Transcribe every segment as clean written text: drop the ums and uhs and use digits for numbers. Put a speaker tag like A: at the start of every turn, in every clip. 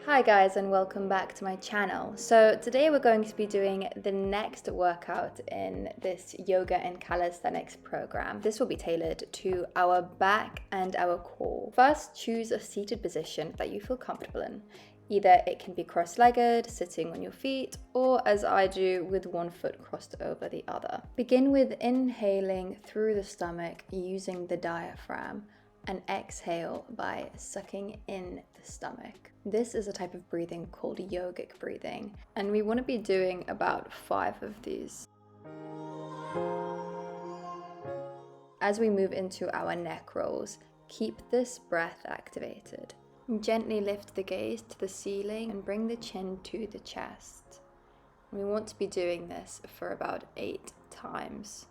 A: Hi guys, and welcome back to my channel. So today we're going to be doing the next workout in this yoga and calisthenics program. This will be tailored to our back and our core. First, choose a seated position that you feel comfortable in. Either it can be cross-legged, sitting on your feet, or as I do, with one foot crossed over the other. Begin with inhaling through the stomach using the diaphragm, and exhale by sucking in the stomach. This is a type of breathing called yogic breathing, and we want to be doing about 5 of these. As we move into our neck rolls, keep this breath activated. Gently lift the gaze to the ceiling and bring the chin to the chest. We want to be doing this for about 8 times.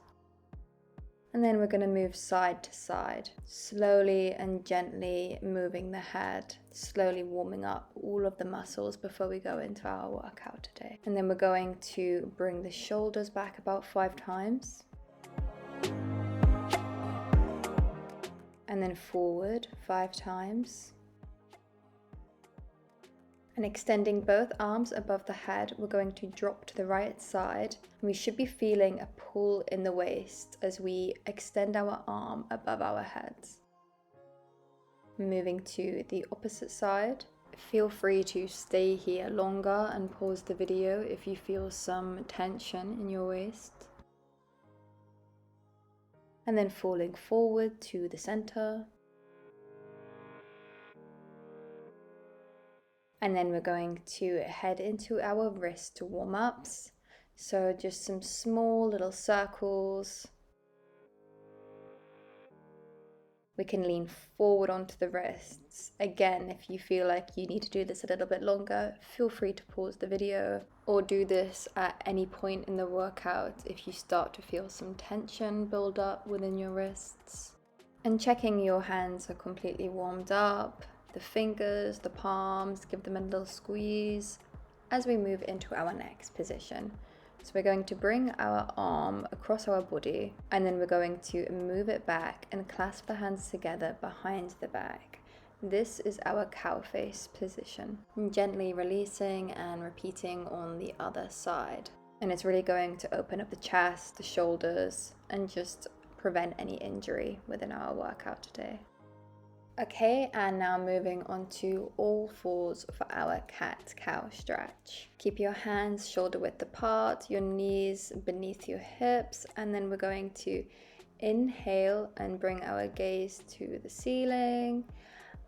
A: And then we're going to move side to side, slowly and gently moving the head, slowly warming up all of the muscles before we go into our workout today. And then we're going to bring the shoulders back about 5 times. And then forward 5 times. And extending both arms above the head, we're going to drop to the right side. We should be feeling a pull in the waist as we extend our arm above our heads. Moving to the opposite side. Feel free to stay here longer and pause the video if you feel some tension in your waist. And then falling forward to the center. And then we're going to head into our wrist warm-ups. So just some small little circles. We can lean forward onto the wrists. Again, if you feel like you need to do this a little bit longer, feel free to pause the video or do this at any point in the workout if you start to feel some tension build up within your wrists. And checking your hands are completely warmed up. The fingers, the palms, give them a little squeeze as we move into our next position. So we're going to bring our arm across our body, and then we're going to move it back and clasp the hands together behind the back. This is our cow face position. Gently releasing and repeating on the other side. And it's really going to open up the chest, the shoulders, and just prevent any injury within our workout today. Okay, and now moving on to all fours for our cat-cow stretch. Keep your hands shoulder width apart, your knees beneath your hips, and then we're going to inhale and bring our gaze to the ceiling.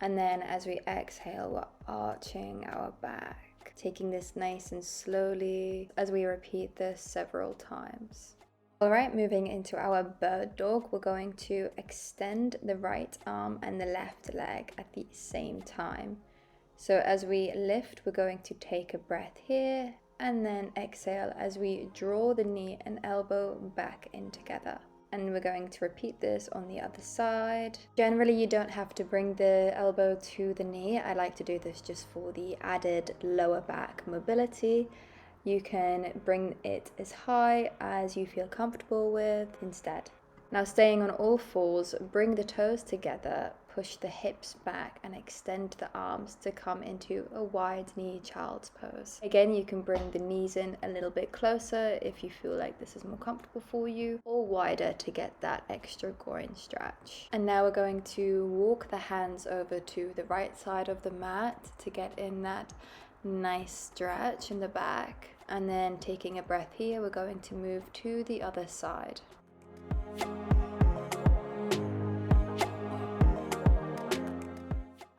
A: And then as we exhale, we're arching our back, taking this nice and slowly as we repeat this several times. Alright, moving into our bird dog, we're going to extend the right arm and the left leg at the same time. So as we lift, we're going to take a breath here and then exhale as we draw the knee and elbow back in together. And we're going to repeat this on the other side. Generally, you don't have to bring the elbow to the knee. I like to do this just for the added lower back mobility. You can bring it as high as you feel comfortable with instead. Now staying on all fours, bring the toes together, push the hips back and extend the arms to come into a wide knee child's pose. Again, you can bring the knees in a little bit closer if you feel like this is more comfortable for you, or wider to get that extra groin stretch. And now we're going to walk the hands over to the right side of the mat to get in that nice stretch in the back. And then taking a breath here, we're going to move to the other side.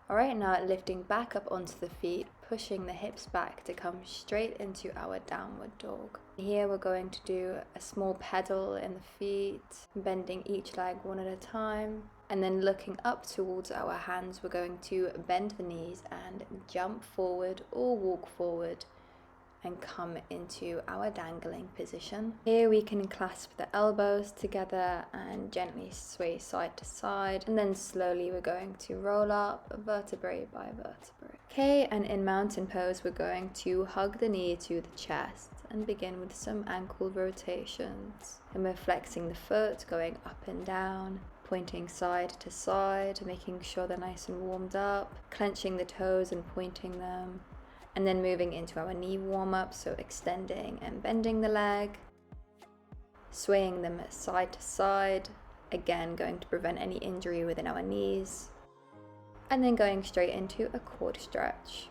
A: Alright, now lifting back up onto the feet, pushing the hips back to come straight into our downward dog. Here we're going to do a small pedal in the feet, bending each leg one at a time. And then looking up towards our hands, we're going to bend the knees and jump forward or walk forward and come into our dangling position. Here we can clasp the elbows together and gently sway side to side, and then slowly we're going to roll up vertebrae by vertebrae. Okay, and in mountain pose we're going to hug the knee to the chest and begin with some ankle rotations. And we're flexing the foot, going up and down, pointing side to side, making sure they're nice and warmed up, clenching the toes and pointing them, And then moving into our knee warm-up, so extending and bending the leg, swaying them side to side, again going to prevent any injury within our knees, and then going straight into a quad stretch.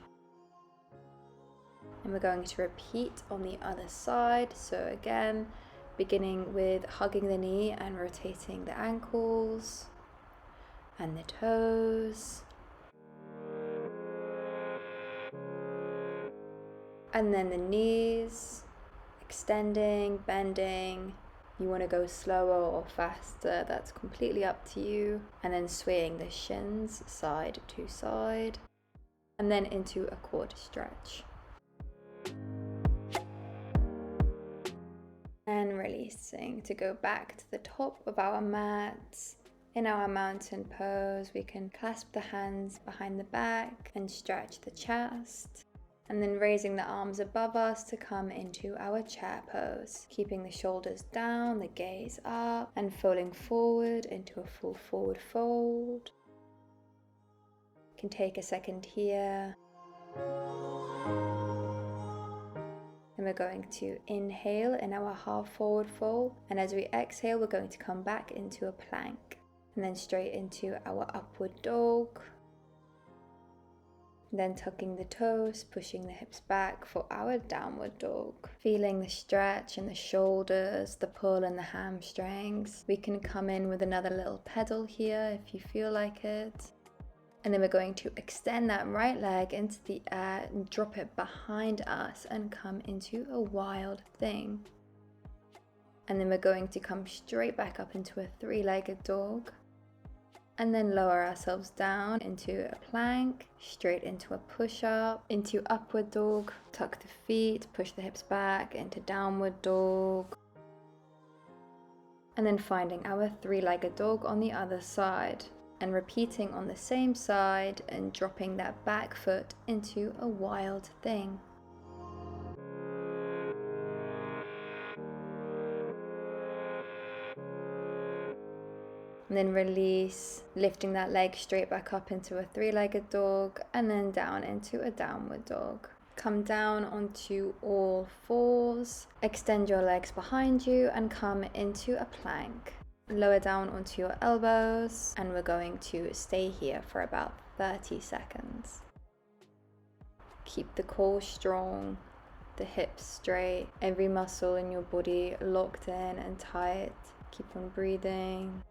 A: And we're going to repeat on the other side, so again, beginning with hugging the knee and rotating the ankles and the toes. And then the knees, extending, bending. You want to go slower or faster, that's completely up to you. And then swaying the shins side to side. And then into a quad stretch. And releasing to go back to the top of our mats. In our mountain pose, we can clasp the hands behind the back and stretch the chest. And then raising the arms above us to come into our chair pose. Keeping the shoulders down, the gaze up, and folding forward into a full forward fold. You can take a second here. And we're going to inhale in our half forward fold. And as we exhale, we're going to come back into a plank. And then straight into our upward dog. Then tucking the toes, pushing the hips back for our downward dog. Feeling the stretch in the shoulders, the pull in the hamstrings. We can come in with another little pedal here if you feel like it. And then we're going to extend that right leg into the air and drop it behind us and come into a wild thing. And then we're going to come straight back up into a three-legged dog. And then lower ourselves down into a plank, straight into a push-up, into upward dog, tuck the feet, push the hips back into downward dog. And then finding our three-legged dog on the other side and repeating on the same side and dropping that back foot into a wild thing. And then release, lifting that leg straight back up into a three-legged dog and then down into a downward dog. Come down onto all fours, extend your legs behind you and come into a plank. Lower down onto your elbows and we're going to stay here for about 30 seconds. Keep the core strong, the hips straight, every muscle in your body locked in and tight. Keep on breathing.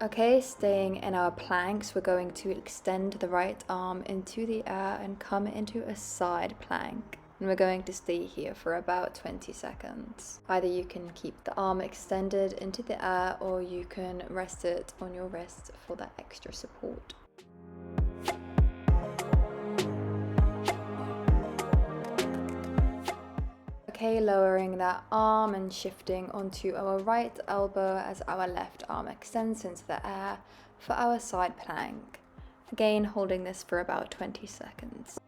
A: Okay, staying in our planks, we're going to extend the right arm into the air and come into a side plank. And we're going to stay here for about 20 seconds. Either you can keep the arm extended into the air or you can rest it on your wrist for that extra support. Okay, lowering that arm and shifting onto our right elbow as our left arm extends into the air for our side plank. Again, holding this for about 20 seconds.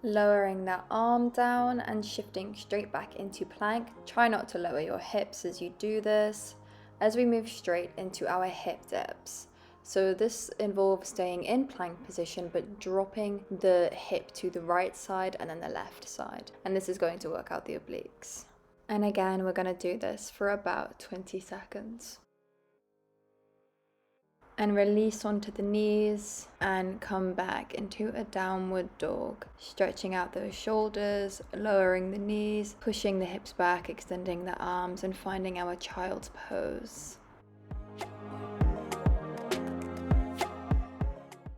A: Lowering that arm down and shifting straight back into plank. Try not to lower your hips as you do this, as we move straight into our hip dips. So this involves staying in plank position but dropping the hip to the right side and then the left side. And this is going to work out the obliques. And again, we're going to do this for about 20 seconds. And release onto the knees and come back into a downward dog. Stretching out those shoulders, lowering the knees, pushing the hips back, extending the arms and finding our child's pose.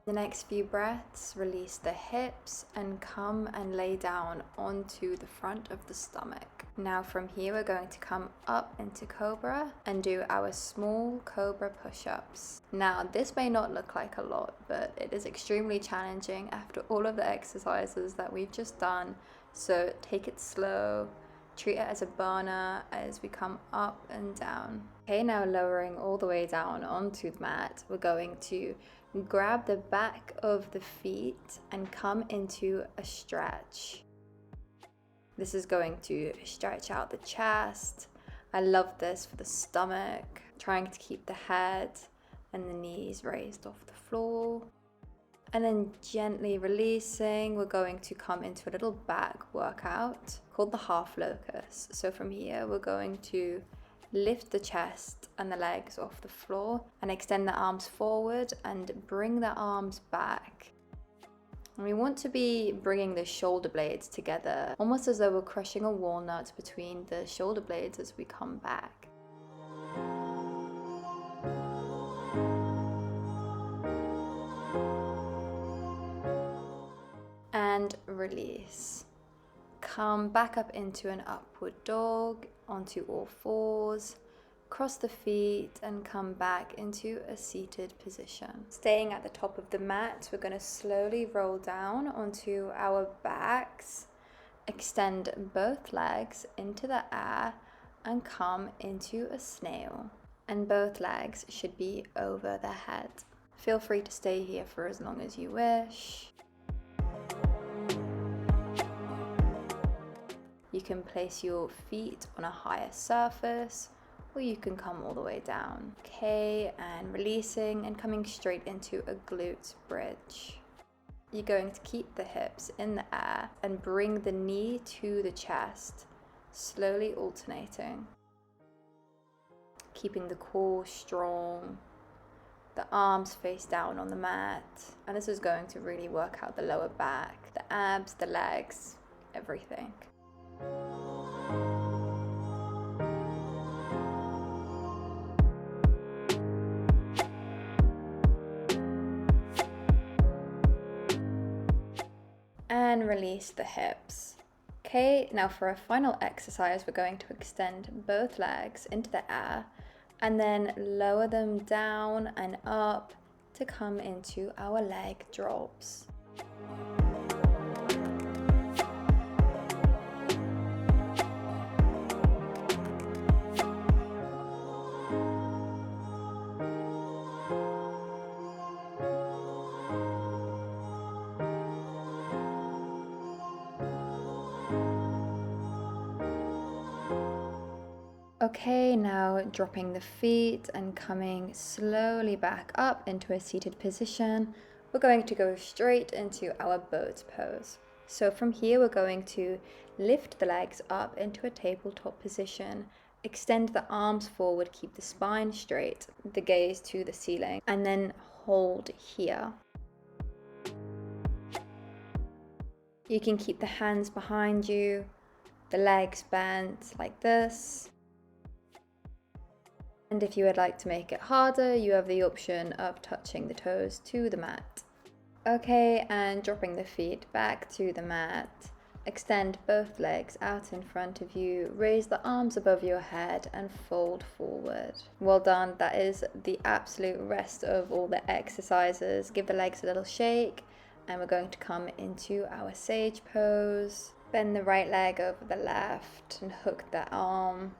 A: The next few breaths, release the hips and come and lay down onto the front of the stomach. Now from here we're going to come up into Cobra and do our small Cobra push-ups. Now this may not look like a lot, but it is extremely challenging after all of the exercises that we've just done So take it slow, treat it as a burner as we come up and down. Okay, now lowering all the way down onto the mat, we're going to grab the back of the feet and come into a stretch. This is going to stretch out the chest. I love this for the stomach, trying to keep the head and the knees raised off the floor. And then gently releasing, we're going to come into a little back workout called the half locus. So from here, we're going to lift the chest and the legs off the floor and extend the arms forward and bring the arms back. And we want to be bringing the shoulder blades together, almost as though we're crushing a walnut between the shoulder blades as we come back. And release. Come back up into an upward dog, onto all fours, cross the feet and come back into a seated position. Staying at the top of the mat, we're going to slowly roll down onto our backs, extend both legs into the air and come into a snail. And both legs should be over the head. Feel free to stay here for as long as you wish. You can place your feet on a higher surface, or you can come all the way down. Okay, and releasing and coming straight into a glute bridge. You're going to keep the hips in the air and bring the knee to the chest, slowly alternating. Keeping the core strong, the arms face down on the mat. And this is going to really work out the lower back, the abs, the legs, everything. And release the hips. Okay, now for a final exercise, we're going to extend both legs into the air and then lower them down and up to come into our leg drops. Okay, now dropping the feet and coming slowly back up into a seated position, we're going to go straight into our boat pose. So from here, we're going to lift the legs up into a tabletop position, extend the arms forward, keep the spine straight, the gaze to the ceiling, and then hold here. You can keep the hands behind you, the legs bent like this. And if you would like to make it harder, you have the option of touching the toes to the mat. Okay, and dropping the feet back to the mat. Extend both legs out in front of you, raise the arms above your head and fold forward. Well done, that is the absolute rest of all the exercises. Give the legs a little shake and we're going to come into our sage pose. Bend the right leg over the left and hook the arm.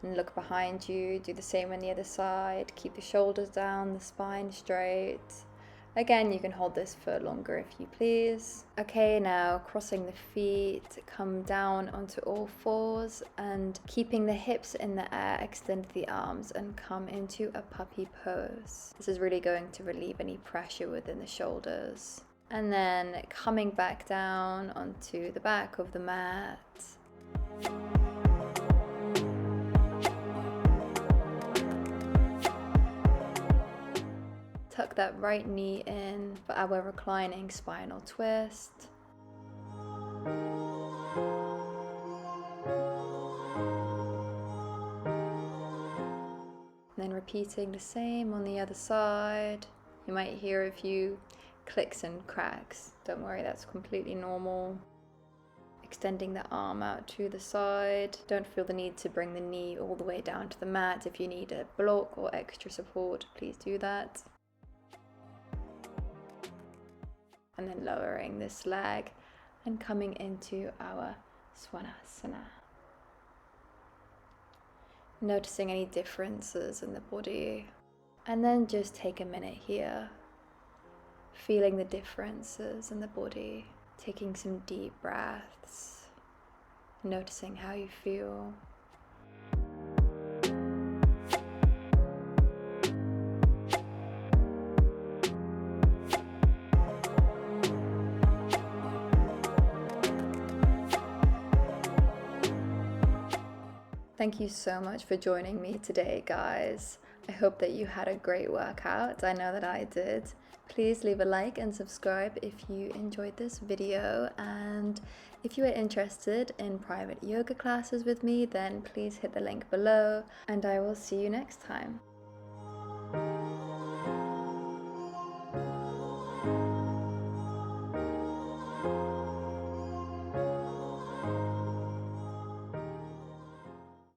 A: And look behind you, do the same on the other side. Keep the shoulders down, the spine straight. Again, you can hold this for longer if you please. Okay, now crossing the feet, come down onto all fours and keeping the hips in the air, extend the arms and come into a puppy pose. This is really going to relieve any pressure within the shoulders. And then coming back down onto the back of the mat. Tuck that right knee in for our reclining spinal twist. And then repeating the same on the other side. You might hear a few clicks and cracks. Don't worry, that's completely normal. Extending the arm out to the side. Don't feel the need to bring the knee all the way down to the mat. If you need a block or extra support, please do that. And then lowering this leg and coming into our Svanasana. Noticing any differences in the body, and then just take a minute here, feeling the differences in the body, taking some deep breaths, noticing how you feel. Thank you so much for joining me today, guys. I hope that you had a great workout. I know that I did. Please leave a like and subscribe if you enjoyed this video, and if you are interested in private yoga classes with me, then please hit the link below, and I will see you next time.